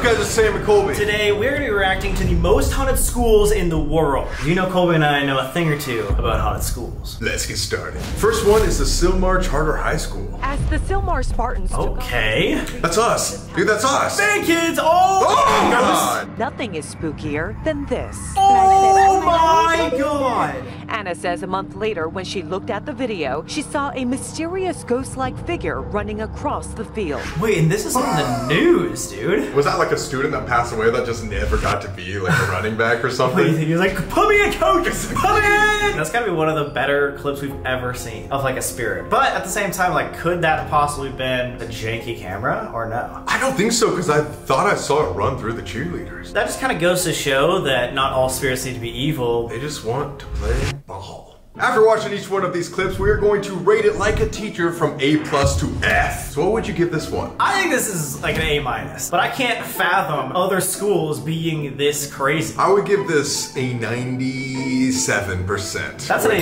guys are Sam and Colby. Today we're going to be reacting to the most haunted schools in the world. You know, Colby and I know a thing or two about haunted schools. Let's get started. First one is the Sylmar Charter High School. As the Sylmar Spartans Okay. That's us. Dude, that's us. Hey kids! Oh my God. Nothing is spookier than this. Oh my god! Anna says a month later, when she looked at the video, she saw a mysterious ghost-like figure running across the field. Wait, and this is on the news, dude. Was that like a student that passed away that just never got to be like a running back or something? What do you think? He was like, put me in, coach! Put me in! That's gotta be one of the better clips we've ever seen of like a spirit. But at the same time, like, could that have possibly been a janky camera or no? I don't think so, because I thought I saw it run through the cheerleaders. That just kind of goes to show that not all spirits need to be evil. They just want to play ball. After watching each one of these clips, we are going to rate it like a teacher from A+ to F. So what would you give this one? I think this is like an A-, but I can't fathom other schools being this crazy. I would give this a 97%. That's an A+.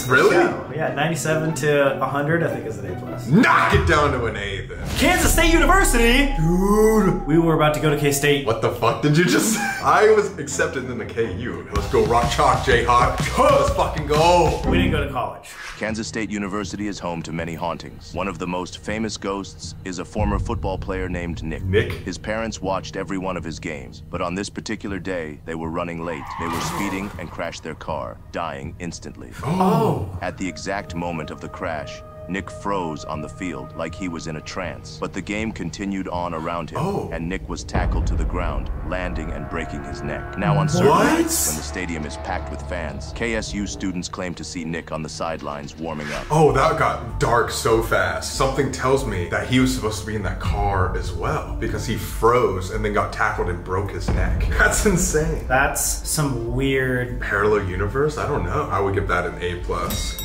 Really? Yeah, 97 to 100 I think is an A+. Knock it down to an A then. Kansas State University? Dude, we were about to go to K-State. What the fuck did you just say? I was accepted in the KU. Let's go rock chalk, Jayhawk. Let's fucking go. We didn't go to college. Kansas State University is home to many hauntings. One of the most famous ghosts is a former football player named Nick. Nick? His parents watched every one of his games, but on this particular day, they were running late. They were speeding and crashed their car, dying instantly. Oh. At the exact moment of the crash, Nick froze on the field like he was in a trance, but the game continued on around him, and Nick was tackled to the ground, landing and breaking his neck. Now on certain nights, when the stadium is packed with fans, KSU students claim to see Nick on the sidelines warming up. Oh, that got dark so fast. Something tells me that he was supposed to be in that car as well, because he froze and then got tackled and broke his neck. That's insane. That's some weird Parallel universe? I don't know. I would give that an A+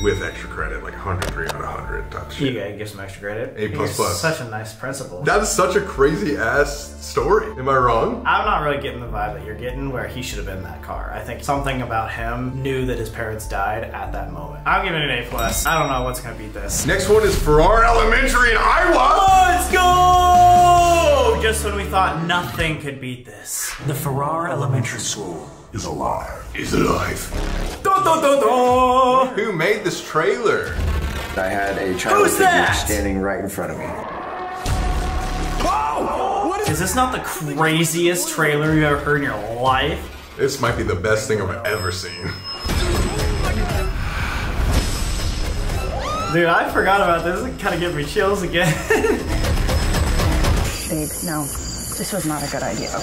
with extra credit, like 103 out of 100. Type shit. You gotta give some extra credit. A++. You're such a nice principal. That is such a crazy ass story. Am I wrong? I'm not really getting the vibe that you're getting where he should have been in that car. I think something about him knew that his parents died at that moment. I'm giving it an A+. I don't know what's gonna beat this. Next one is Farrar Elementary in Iowa. Let's go! Just when we thought nothing could beat this. The Farrar Elementary School is alive. Is alive. Dun, dun, dun, dun. Who made this trailer? I had a child Who's figure that? standing right in front of me. Is this not the craziest trailer you've ever heard in your life? This might be the best thing I've ever seen. Dude, I forgot about this. It kind of gave me chills again. Babe, no, this was not a good idea.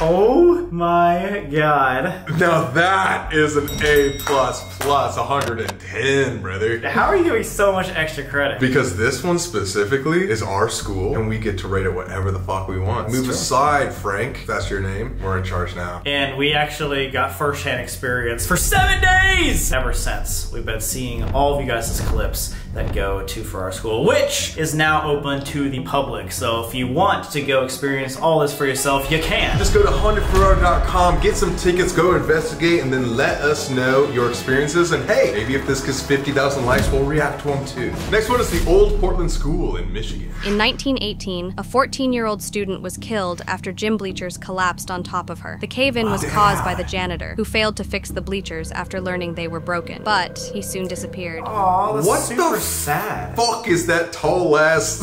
Oh my god. Now that is an A++, 110, brother. How are you giving so much extra credit? Because this one specifically is our school, and we get to rate it whatever the fuck we want. Move aside, Frank. If that's your name. We're in charge now. And we actually got first-hand experience for 7 days! Ever since, we've been seeing all of you guys' clips that go to Farrar School, which is now open to the public. So if you want to go experience all this for yourself, you can. Just go to hauntedfarrar.com, get some tickets, go investigate, and then let us know your experiences. And hey, maybe if this gets 50,000 likes, we'll react to them too. Next one is the Old Portland School in Michigan. In 1918, a 14-year-old student was killed after gym bleachers collapsed on top of her. The cave-in was caused by the janitor, who failed to fix the bleachers after learning they were broken. But he soon disappeared. Aw, that's What super the sad. Fuck is that tall ass?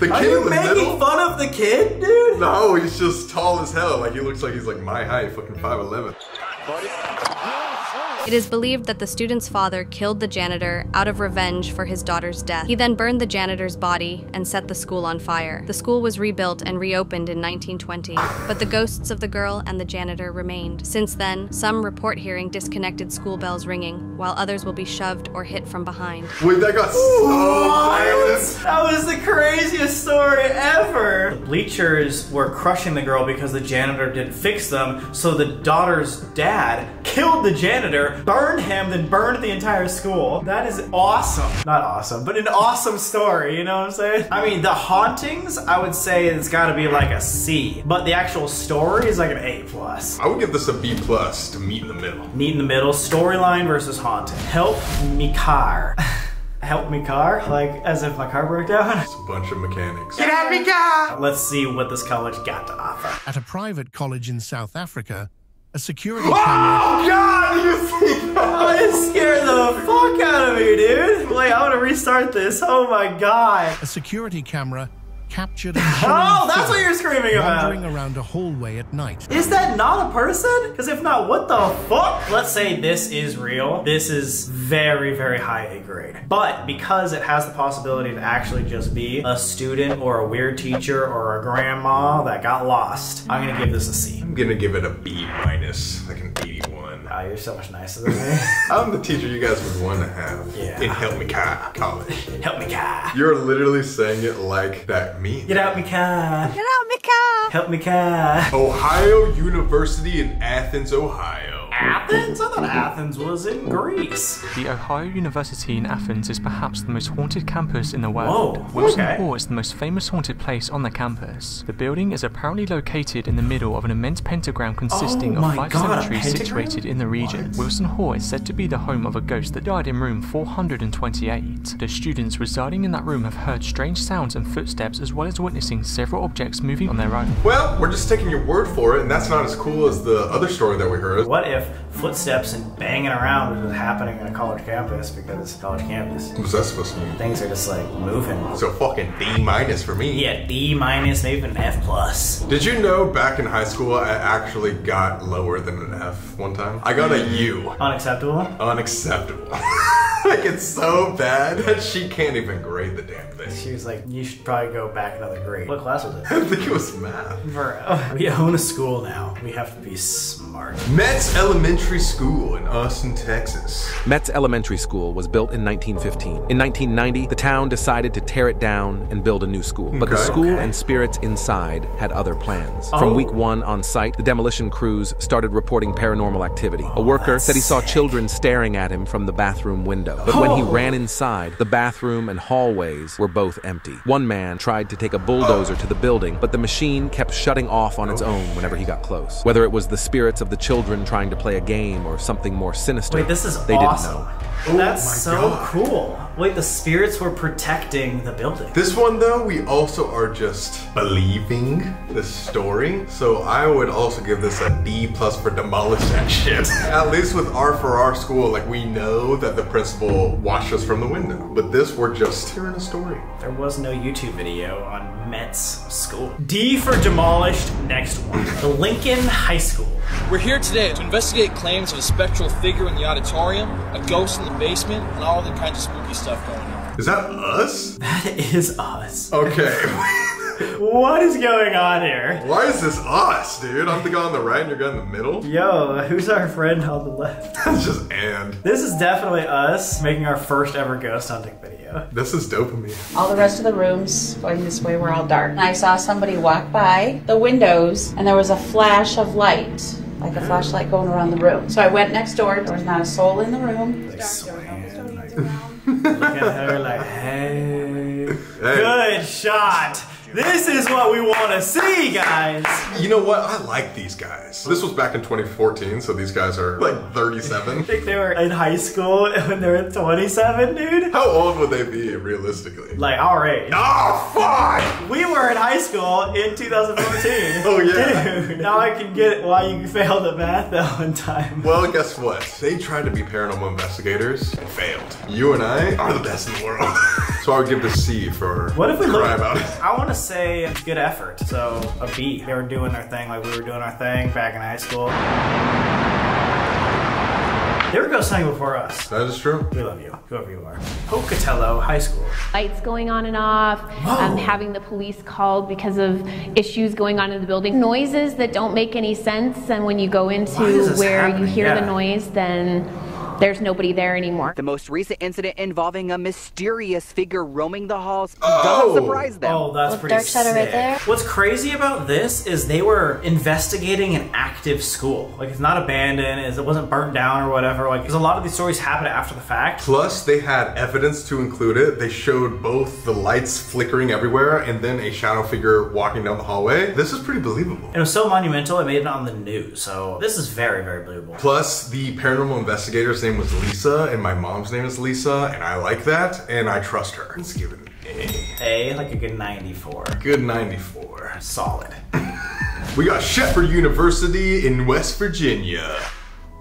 The Are kid you in the making middle? fun of the kid, dude? No, he's just tall as hell. Like he looks like he's like my height, fucking 5'11". It is believed that the student's father killed the janitor out of revenge for his daughter's death. He then burned the janitor's body and set the school on fire. The school was rebuilt and reopened in 1920, but the ghosts of the girl and the janitor remained. Since then, some report hearing disconnected school bells ringing, while others will be shoved or hit from behind. Wait, that got so violent. That was the craziest story ever. The bleachers were crushing the girl because the janitor didn't fix them, so the daughter's dad killed the janitor, burned him, then burned the entire school. That is awesome. Not awesome, but an awesome story, you know what I'm saying? I mean, the hauntings, I would say it's gotta be like a C, but the actual story is like an A+. I would give this a B+ to meet in the middle. Meet in the middle, storyline versus haunting. Help me car. Help me car, like as if my car broke down. It's a bunch of mechanics. Get out me car! Let's see what this college got to offer. At a private college in South Africa, a security Oh camera... God, you see that? Oh, it scared the fuck out of me, dude. Wait, I want to restart this. Oh my God. A security camera captured a Oh, that's what you're screaming about. wandering around a hallway at night. Is that not a person? Because if not, what the fuck? Let's say this is real. This is very, very high A grade. But because it has the possibility to actually just be a student or a weird teacher or a grandma that got lost, I'm gonna give this a C. I'm gonna give it a B minus, like an 81. Oh, you're so much nicer than me. I'm the teacher you guys would want to have in Help Me College. Help me, car. You're literally saying it like that meme. Get out me, car. Get out, Mika! Help me, car. Ohio University in Athens, Ohio. Athens? I thought Athens was in Greece. The Ohio University in Athens is perhaps the most haunted campus in the world. Whoa, Wilson okay. Hall is the most famous haunted place on the campus. The building is apparently located in the middle of an immense pentagram consisting of 5 cemeteries situated in the region. What? Wilson Hall is said to be the home of a ghost that died in room 428. The students residing in that room have heard strange sounds and footsteps as well as witnessing several objects moving on their own. Well, we're just taking your word for it, and that's not as cool as the other story that we heard. What if footsteps and banging around was happening in a college campus? Because college campus, What's that supposed to mean? things are just like moving. So fucking D minus for me. Yeah, D minus, maybe an F plus. Did you know back in high school I actually got lower than an F one time? I got a U. Unacceptable? Unacceptable. Like it's so bad that she can't even grade the damn thing. She was like, you should probably go back another grade. What class was it? I think it was math. Bro, we own a school now. We have to be smart. Metz Elementary School in Austin, Texas. Metz Elementary School was built in 1915. In 1990, the town decided to tear it down and build a new school. But the school and spirits inside had other plans. From week 1 on site, the demolition crews started reporting paranormal activity. A worker said he saw children staring at him from the bathroom window. But when he ran inside, the bathroom and hallways were both empty. One man tried to take a bulldozer to the building, but the machine kept shutting off on its own whenever he got close. Whether it was the spirits of the children trying to play a game or something more sinister, Wait, this is they awesome. didn't know. That's so cool. Wait, the spirits were protecting the building. This one though, we also are just believing the story. So I would also give this a D plus for demolish that shit. At least with our Farrar school, like we know that the principal watched us from the window. But this, we're just hearing a story. There was no YouTube video on Metz School. D for demolished, next one. The Lincoln High School. We're here today to investigate claims of a spectral figure in the auditorium, a ghost in the basement, and all the kinds of spooky stuff going on. Is that us? That is us. Okay. What is going on here? Why is this us, dude? I'm the guy on the right and you're the guy in the middle? Yo, who's our friend on the left? That's just and. This is definitely us making our first ever ghost hunting video. This is dopamine. All the rest of the rooms going this way were all dark. And I saw somebody walk by the windows and there was a flash of light, like a flashlight going around the room. So I went next door. There was not a soul in the room. Look at her like, hey. Good shot. This is what we want to see, guys. You know what? I like these guys. This was back in 2014, so these guys are like 37. I think they were in high school when they were 27, dude. How old would they be, realistically? Like our age. Oh, fuck! We were in high school in 2014. Oh, yeah. Dude, now I can get why you failed at math that one time. Well, guess what? They tried to be paranormal investigators and failed. You and I are the best in the world. So I would give this C for what if we cry about it. I want to say good effort, so a B. They were doing their thing like we were doing our thing back in high school. They were ghost hunting before us. That is true. We love you, whoever you are. Pocatello High School. Lights going on and off, having the police called because of issues going on in the building. Noises that don't make any sense, and when you go into where you hear the noise, then there's nobody there anymore. The most recent incident involving a mysterious figure roaming the halls doesn't surprise them. Oh, that's pretty sick. Right there. What's crazy about this is they were investigating an active school. Like, it's not abandoned, it wasn't burnt down or whatever. Like, because a lot of these stories happen after the fact. Plus, they had evidence to include it. They showed both the lights flickering everywhere and then a shadow figure walking down the hallway. This is pretty believable. It was so monumental, it made it on the news. So this is very, very believable. Plus, the paranormal investigators, name was Lisa, and my mom's name is Lisa, and I like that, and I trust her. Let's give it an A. A, like a good 94. Good 94. Solid. We got Shepherd University in West Virginia.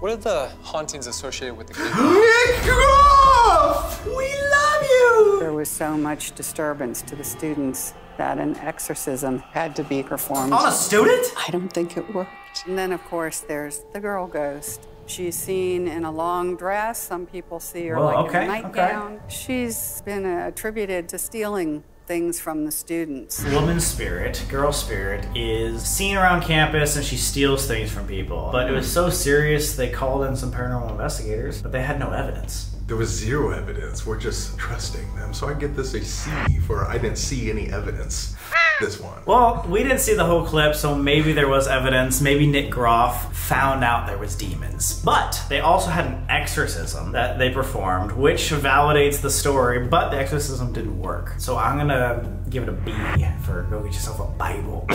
What are the hauntings associated with the kid? Nick Groff! We love you! There was so much disturbance to the students that an exorcism had to be performed. On a student? I don't think it worked. And then, of course, there's the girl ghost. She's seen in a long dress. Some people see her in a nightgown. She's been attributed to stealing things from the students. Woman spirit, girl spirit, is seen around campus and she steals things from people. But it was so serious they called in some paranormal investigators, but they had no evidence. There was zero evidence. We're just trusting them. So I get this a C for I didn't see any evidence. This one. Well, we didn't see the whole clip, so maybe there was evidence. Maybe Nick Groff found out there was demons. But they also had an exorcism that they performed, which validates the story, but the exorcism didn't work. So I'm gonna give it a B for go get yourself a Bible.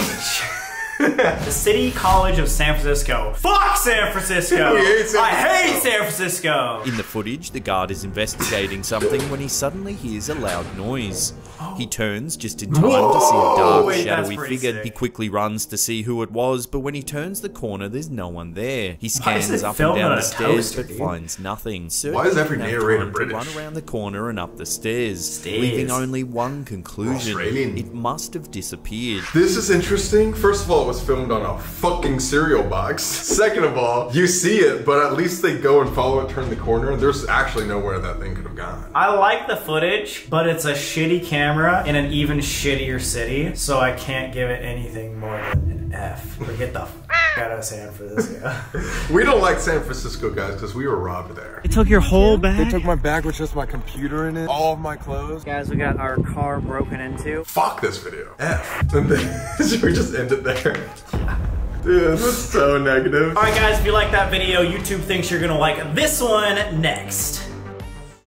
The City College of San Francisco. Fuck San Francisco! I hate San Francisco! In the footage, the guard is investigating something when he suddenly hears a loud noise. He turns just in time to see a dark, shadowy figure. He quickly runs to see who it was, but when he turns the corner, there's no one there. He scans up and down the stairs, but finds nothing. Why is every narrator British? Run around the corner and up the stairs, leaving only one conclusion. It must have disappeared. This is interesting. First of all, it was filmed on a fucking cereal box. Second of all, you see it, but at least they go and follow it, turn the corner. There's actually nowhere that thing could have gone. I like the footage, but it's a shitty camera in an even shittier city, so I can't give it anything more than an F. Forget the f out of San Francisco. We don't like San Francisco, guys, because we were robbed there. They took your whole bag? They took my bag with just my computer in it, all of my clothes. Guys, we got our car broken into. Fuck this video. F. And then, should we just end it there? Dude, that's so negative. Alright guys, if you like that video, YouTube thinks you're gonna like this one next.